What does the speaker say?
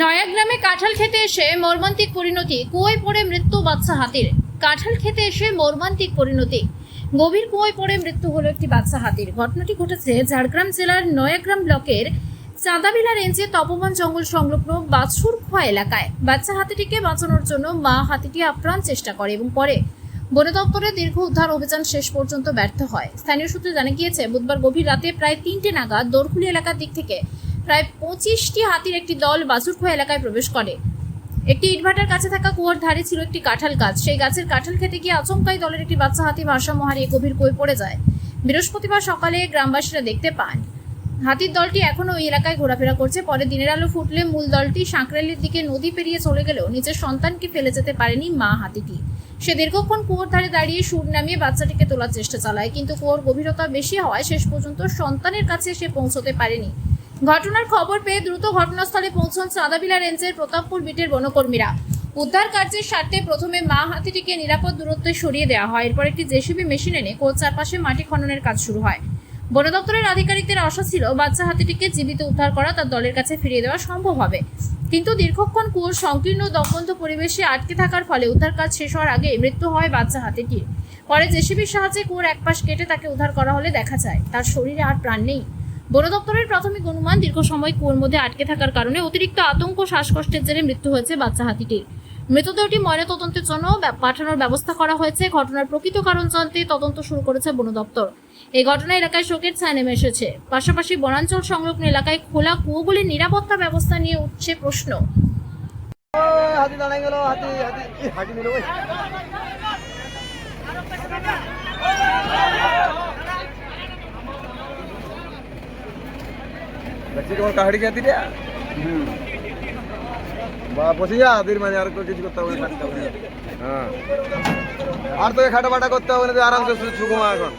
নয়াগ্রামে কাঁঠাল খেতে এসে মর্মান্তিক পরিণতি, কুয়োয় পড়ে মৃত্যু বাচ্চা হাতির। কাঁঠাল খেতে এসে মর্মান্তিক পরিণতি, গভীর কুয়োয় পড়ে মৃত্যু হলো একটি বাচ্চা হাতির। ঘটনাটি ঘটেছে ঝাড়গ্রাম জেলার নয়াগ্রাম ব্লকের চাঁদাবিলা রেঞ্জে তপবন জঙ্গল সংলগ্ন বাছুরখোয়া এলাকায়। বাচ্চা হাতিটিকে বাঁচানোর জন্য মা হাতিটি আপ্রাণ চেষ্টা করে এবং পরে বন দপ্তরের দীর্ঘ উদ্ধার অভিযান শেষ পর্যন্ত ব্যর্থ হয়। স্থানীয় সূত্রে জানা গিয়েছে, বুধবার গভীর রাতে প্রায় 3টে নাগাদ দোরখুলি এলাকার দিক থেকে প্রায় 25টি হাতির একটি দল বাছুরখোয়া এলাকায় প্রবেশ করে। একটি ইটভাটার কাছে থাকা কুয়োর ধারে ছিল একটি কাঁঠাল গাছ। সেই গাছের কাঁঠাল খেতে গিয়ে আচমকাই দলের একটি বাচ্চা হাতি ভারসাম্য হারিয়ে গভীর কুয়োয় পড়ে যায়। বৃহস্পতিবার সকালে গ্রামবাসীরা দেখতে পান হাতির দলটি এখনও ওই এলাকায় ঘোরাফেরা করছে। পরে দিনের আলো ফুটলে মূল দলটি সাঁকরাইলের দিকে নদী পেরিয়ে চলে গেলেও নিজের সন্তানকে ফেলে যেতে পারেনি মা হাতিটি। সে দীর্ঘক্ষণ কুয়োর ধারে দাঁড়িয়ে সুর নামিয়ে বাচ্চাটিকে তোলার চেষ্টা চালায়, কিন্তু কুয়োর গভীরতা বেশি হওয়ায় শেষ পর্যন্ত সন্তানের কাছে সে পৌঁছতে পারেনি। ঘটনার খবর পেয়ে দ্রুত ঘটনাস্থলে পৌঁছন চাঁদাবিলা রেঞ্জের প্রতাপপুর বিটের বনকর্মীরা। উদ্ধার কার্যের স্বার্থে প্রথমে মা হাতিটিকে নিরাপদ দূরত্বে সরিয়ে দেওয়া হয়। এরপর একটি জেসিবি মেশিন এনে কুয়োর চারপাশে মাটি খননের কাজ শুরু হয়। বন দপ্তরের আধিকারিকদের আশা ছিল বাচ্চা হাতিটিকে জীবিত উদ্ধার করা তার দলের কাছে ফিরিয়ে দেওয়া সম্ভব হবে, কিন্তু দীর্ঘক্ষণ কুয়োর সংকীর্ণ দগ্ধ পরিবেশে আটকে থাকার ফলে উদ্ধার কাজ শেষ হওয়ার আগে মৃত্যু হয় বাচ্চা হাতিটির। পরে জেসিবির সাহায্যে কুয়োর একপাশ কেটে তাকে উদ্ধার করা হলে দেখা যায় তার শরীরে আর প্রাণ নেই। বন দপ্তরের প্রাথমিক অনুমান, দীর্ঘ সময় কুয়োর মধ্যে আটকে থাকার কারণে অতিরিক্ত আতঙ্ক শ্বাসকষ্টের জেরে মৃত্যু হয়েছে বাচ্চা হাতিটির। মৃতদেহটি ময়নাতদন্তের জন্য পাঠানোর ব্যবস্থা করা হয়েছে। ঘটনার প্রকৃত কারণ জানতে তদন্ত শুরু করেছে বন দপ্তর। এই ঘটনায় এলাকায় শোকের ছায়া নেমে এসেছে। পাশাপাশি বনাঞ্চল সংলগ্ন এলাকায় খোলা কুয়োগুলির নিরাপত্তা ব্যবস্থা নিয়ে উঠছে প্রশ্ন। হাতি দাঁড়াই গেল, হাতি হাতি হাতি নিল ওই দেখছি তোমার কাহাড়ি খেয়ে দিলে বা বসে যা হাতির মানে আর কিছু করতে হবে না। হ্যাঁ, আর তো খাটা বাটা করতে হবে না, আরামসে সুকুমা এখন।